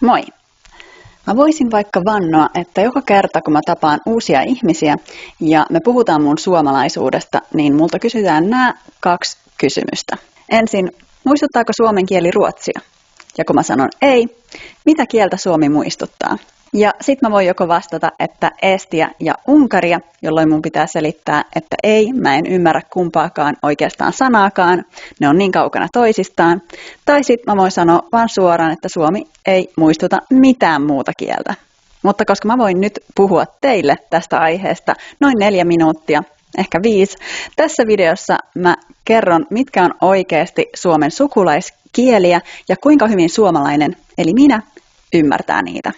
Moi! Mä voisin vaikka vannoa, että joka kerta kun mä tapaan uusia ihmisiä ja me puhutaan mun suomalaisuudesta, niin multa kysytään nämä 2 kysymystä. Ensin, muistuttaako suomen kieli ruotsia? Ja kun mä sanon ei, mitä kieltä suomi muistuttaa? Ja sit mä voin joko vastata, että estiä ja unkaria, jolloin mun pitää selittää, että ei, mä en ymmärrä kumpaakaan oikeastaan sanaakaan, ne on niin kaukana toisistaan. Tai sit mä voin sanoa vaan suoraan, että suomi ei muistuta mitään muuta kieltä. Mutta koska mä voin nyt puhua teille tästä aiheesta noin 4 minuuttia, ehkä 5, tässä videossa mä kerron, mitkä on oikeasti Suomen sukulaiskieliä ja kuinka hyvin suomalainen, eli minä, ymmärtää niitä.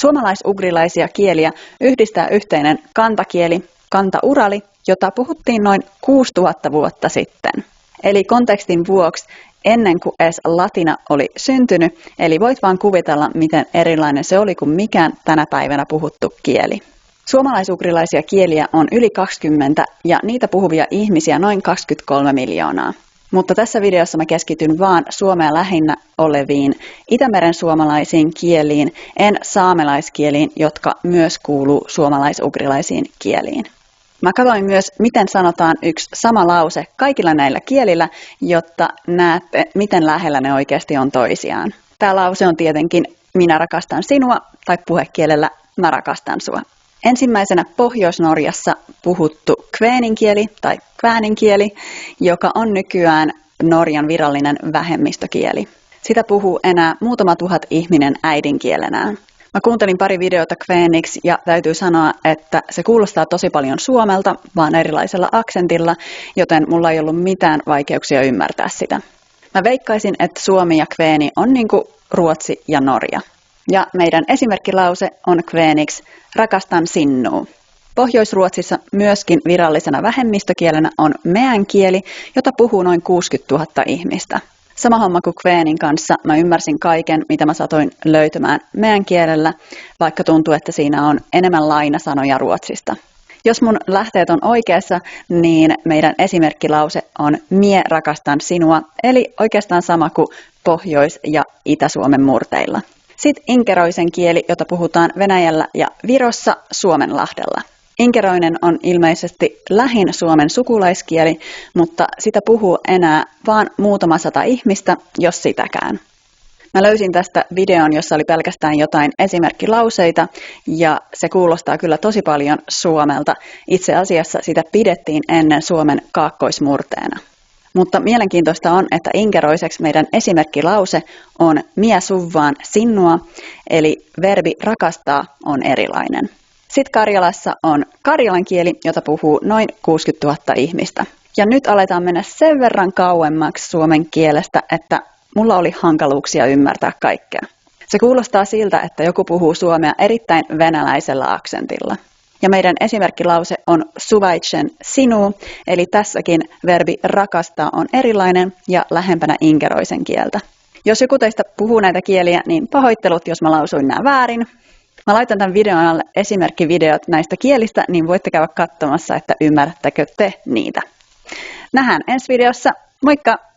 Suomalais-ugrilaisia kieliä yhdistää yhteinen kantakieli, kantaurali, jota puhuttiin noin 6000 vuotta sitten. Eli kontekstin vuoksi ennen kuin edes latina oli syntynyt, eli voit vaan kuvitella, miten erilainen se oli kuin mikään tänä päivänä puhuttu kieli. Suomalais-ugrilaisia kieliä on yli 20 ja niitä puhuvia ihmisiä noin 23 miljoonaa. Mutta tässä videossa mä keskityn vaan suomea lähinnä oleviin Itämeren suomalaisiin kieliin, en saamelaiskieliin, jotka myös kuuluu suomalais-ugrilaisiin kieliin. Mä katsoin myös, miten sanotaan yksi sama lause kaikilla näillä kielillä, jotta näette, miten lähellä ne oikeasti on toisiaan. Tämä lause on tietenkin minä rakastan sinua tai puhekielellä mä rakastan sua. Ensimmäisenä Pohjois-Norjassa puhuttu kveeninkieli tai kvääninkieli, joka on nykyään Norjan virallinen vähemmistökieli. Sitä puhuu enää muutama tuhat ihminen äidinkielenään. Mä kuuntelin pari videota kveeniksi ja täytyy sanoa, että se kuulostaa tosi paljon suomelta, vaan erilaisella aksentilla, joten mulla ei ollut mitään vaikeuksia ymmärtää sitä. Mä veikkaisin, että suomi ja kveeni on niinku Ruotsi ja Norja. Ja meidän esimerkkilause on kveeniksi rakastan sinua. Pohjois-Ruotsissa myöskin virallisena vähemmistökielenä on meänkieli, jota puhuu noin 60 000 ihmistä. Sama homma kuin kveenin kanssa, mä ymmärsin kaiken, mitä mä satoin löytämään meänkielellä, vaikka tuntuu, että siinä on enemmän lainasanoja Ruotsista. Jos mun lähteet on oikeassa, niin meidän esimerkkilause on mie rakastan sinua, eli oikeastaan sama kuin Pohjois- ja Itä-Suomen murteilla. Sitten inkeroisen kieli, jota puhutaan Venäjällä ja Virossa Suomenlahdella. Inkeroinen on ilmeisesti lähin Suomen sukulaiskieli, mutta sitä puhuu enää vaan muutama 100 ihmistä, jos sitäkään. Mä löysin tästä videon, jossa oli pelkästään jotain esimerkkilauseita ja se kuulostaa kyllä tosi paljon suomelta. Itse asiassa sitä pidettiin ennen Suomen kaakkoismurteena. Mutta mielenkiintoista on, että inkeroiseksi meidän esimerkkilause on mie suvvaan sinua, eli verbi rakastaa on erilainen. Sitten Karjalassa on karjalan kieli, jota puhuu noin 60 000 ihmistä. Ja nyt aletaan mennä sen verran kauemmaksi suomen kielestä, että mulla oli hankaluuksia ymmärtää kaikkea. Se kuulostaa siltä, että joku puhuu suomea erittäin venäläisellä aksentilla. Ja meidän esimerkkilause on suvaitsen sinua, eli tässäkin verbi rakastaa on erilainen ja lähempänä inkeroisen kieltä. Jos joku teistä puhuu näitä kieliä, niin pahoittelut, jos mä lausuin nämä väärin. Mä laitan tämän videon alle esimerkkivideot näistä kielistä, niin voitte käydä katsomassa, että ymmärrättekö te niitä. Nähdään ensi videossa. Moikka!